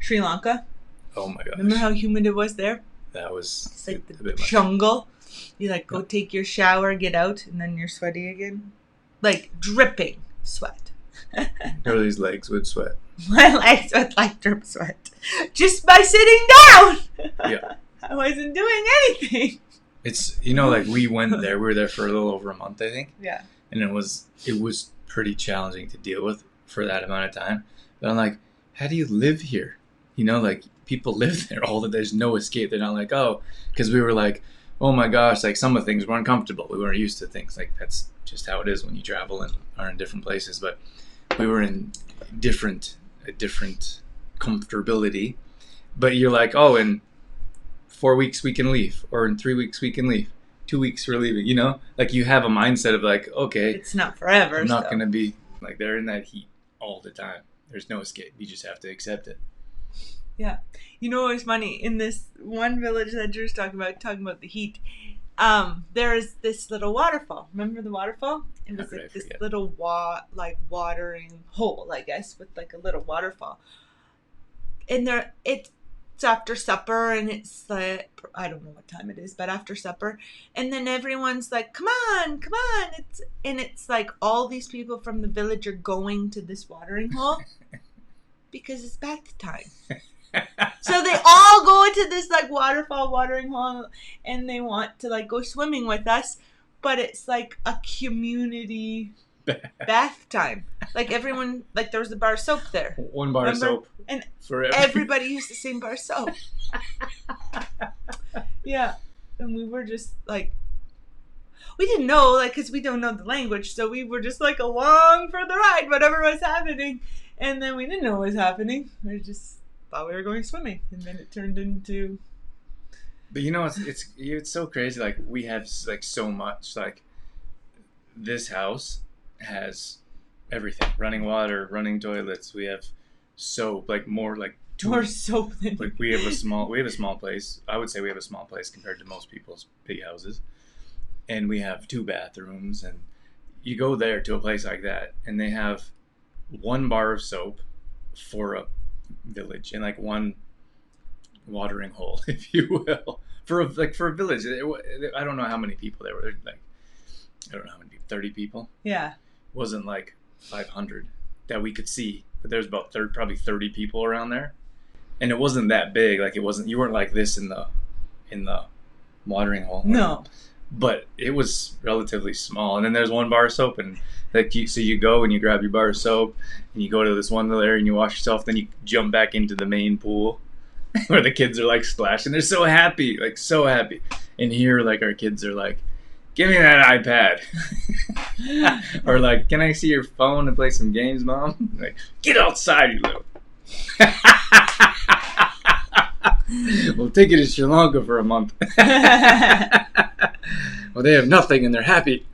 Sri Lanka. Oh my gosh. Remember how humid it was there? That was It's like a the bit much. jungle. You like go take your shower, get out, and then you're sweaty again. Like dripping sweat. Girlie's legs would sweat. My legs were like drip sweat. Just by sitting down. Yeah. I wasn't doing anything. It's, like we went there. We were there for a little over a month, I think. Yeah. And it was pretty challenging to deal with for that amount of time. But I'm like, how do you live here? Like people live there all the there's no escape. They're not like, oh, because we were like, oh my gosh, like some of the things were uncomfortable. We weren't used to things like that's just how it is when you travel and are in different places. But we were in a different comfortability. But you're like, oh, in 4 weeks we can leave, or in 3 weeks we can leave. 2 weeks we're leaving. Like you have a mindset of like, okay, it's not forever. I'm not going to be like they're in that heat all the time. There's no escape. You just have to accept it. Yeah. It was funny. In this one village that Drew's talking about the heat, there is this little waterfall. Remember the waterfall? It was like this little watering hole, I guess, with like a little waterfall. And it's after supper, and it's like, I don't know what time it is, but after supper. And then everyone's like, come on. It's like all these people from the village are going to this watering hole because it's bath time. So they all go into this like waterfall watering hole, and they want to like go swimming with us, but it's like a community bath time. Like everyone, like there was a bar of soap there. One bar of soap. And forever. Everybody used the same bar of soap. Yeah. And we were just like, we didn't know, like, because we don't know the language, so we were just like along for the ride, whatever was happening. And then we didn't know what was happening. We just thought we were going swimming, and then it turned into. But it's so crazy. Like we have like so much. Like this house has everything: running water, running toilets. We have soap, like more soap than like we have a small place. I would say we have a small place compared to most people's big houses, and we have 2 bathrooms. And you go there to a place like that, and they have 1 bar of soap for a village and like 1 watering hole, if you will, for a village. I don't know how many people there were. Like, I don't know how many people, 30 people. Yeah. Wasn't like 500 that we could see, but there's about probably 30 people around there, and it wasn't that big. Like you weren't like this in the watering hole. No. But it was relatively small. And then there's 1 bar of soap, and so you go and you grab your bar of soap, and you go to this one little area and you wash yourself. Then you jump back into the main pool where the kids are like splashing. They're so happy, like so happy. And here, like our kids are like, "Give me that iPad," or like, "Can I see your phone and play some games, Mom?" Like, "Get outside, you little." We'll take it to Sri Lanka for a month. Well, they have nothing and they're happy.